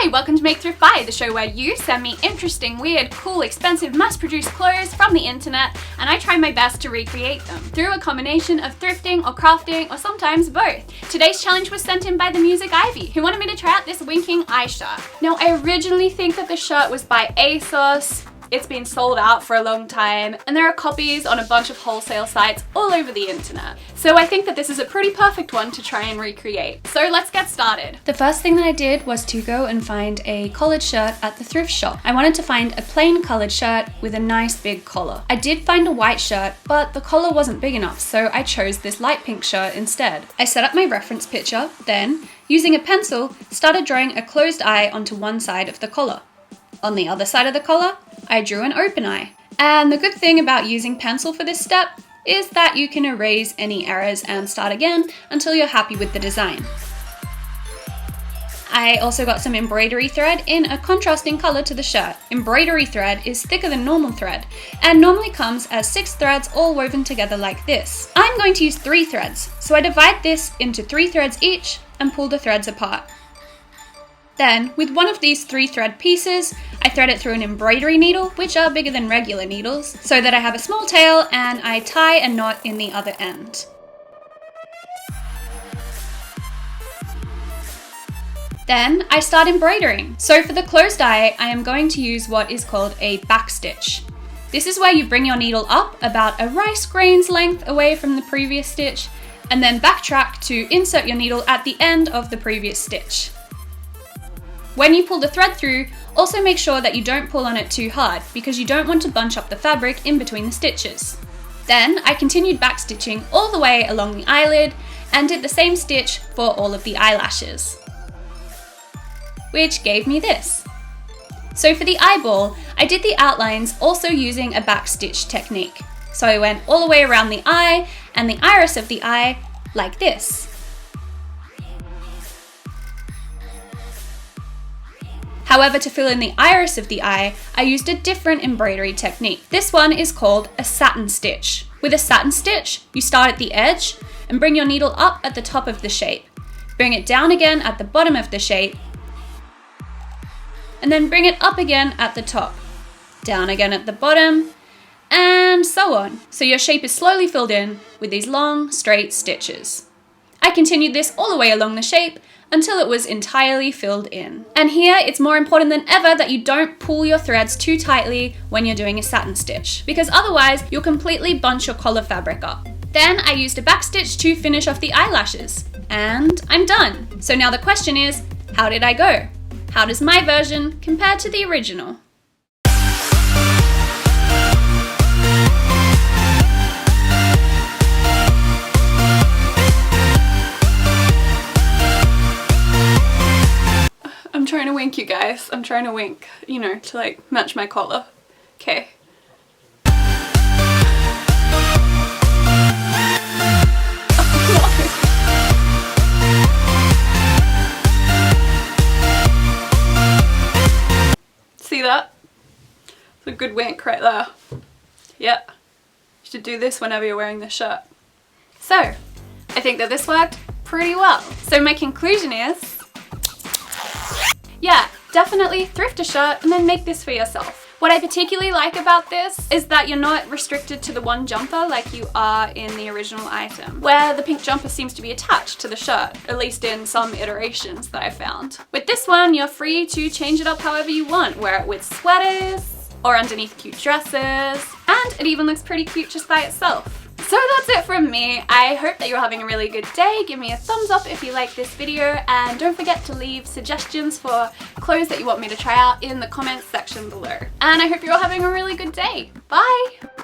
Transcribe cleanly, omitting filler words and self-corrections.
Hi, welcome to Make Thrift Buy, the show where you send me interesting, weird, cool, expensive, mass-produced clothes from the internet and I try my best to recreate them through a combination of thrifting or crafting or sometimes both. Today's challenge was sent in by the Music Ivy, who wanted me to try out this winking eye shirt. Now, I originally think that the shirt was by ASOS. It's been sold out for a long time and there are copies on a bunch of wholesale sites all over the internet. So I think that this is a pretty perfect one to try and recreate. So let's get started. The first thing that I did was to go and find a collared shirt at the thrift shop. I wanted to find a plain collared shirt with a nice big collar. I did find a white shirt, but the collar wasn't big enough, so I chose this light pink shirt instead. I set up my reference picture, then, using a pencil, started drawing a closed eye onto one side of the collar. On the other side of the collar, I drew an open eye. And the good thing about using pencil for this step is that you can erase any errors and start again until you're happy with the design. I also got some embroidery thread in a contrasting color to the shirt. Embroidery thread is thicker than normal thread and normally comes as 6 threads all woven together like this. I'm going to use 3 threads, so I divide this into 3 threads each and pull the threads apart. Then, with one of these 3 thread pieces, I thread it through an embroidery needle, which are bigger than regular needles, so that I have a small tail, and I tie a knot in the other end. Then, I start embroidering. So for the closed eye, I am going to use what is called a backstitch. This is where you bring your needle up about a rice grain's length away from the previous stitch, and then backtrack to insert your needle at the end of the previous stitch. When you pull the thread through, also make sure that you don't pull on it too hard because you don't want to bunch up the fabric in between the stitches. Then I continued backstitching all the way along the eyelid and did the same stitch for all of the eyelashes, which gave me this. So for the eyeball, I did the outlines also using a backstitch technique. So I went all the way around the eye and the iris of the eye like this. However, to fill in the iris of the eye, I used a different embroidery technique. This one is called a satin stitch. With a satin stitch, you start at the edge and bring your needle up at the top of the shape. Bring it down again at the bottom of the shape, and then bring it up again at the top, down again at the bottom, and so on. So your shape is slowly filled in with these long, straight stitches. I continued this all the way along the shape until it was entirely filled in. And here it's more important than ever that you don't pull your threads too tightly when you're doing a satin stitch, because otherwise you'll completely bunch your collar fabric up. Then I used a backstitch to finish off the eyelashes, and I'm done. So now the question is, how did I go? How does my version compare to the original? I'm trying to wink, you guys. I'm trying to wink, you know, to like match my collar. Okay. See that? It's a good wink right there. Yeah. You should do this whenever you're wearing this shirt. So, I think that this worked pretty well. So my conclusion is, yeah, definitely thrift a shirt and then make this for yourself. What I particularly like about this is that you're not restricted to the one jumper like you are in the original item, where the pink jumper seems to be attached to the shirt, at least in some iterations that I found. With this one, you're free to change it up however you want, wear it with sweaters or underneath cute dresses, and it even looks pretty cute just by itself. So that's it from me. I hope that you're having a really good day. Give me a thumbs up if you like this video and don't forget to leave suggestions for clothes that you want me to try out in the comments section below. And I hope you're all having a really good day. Bye!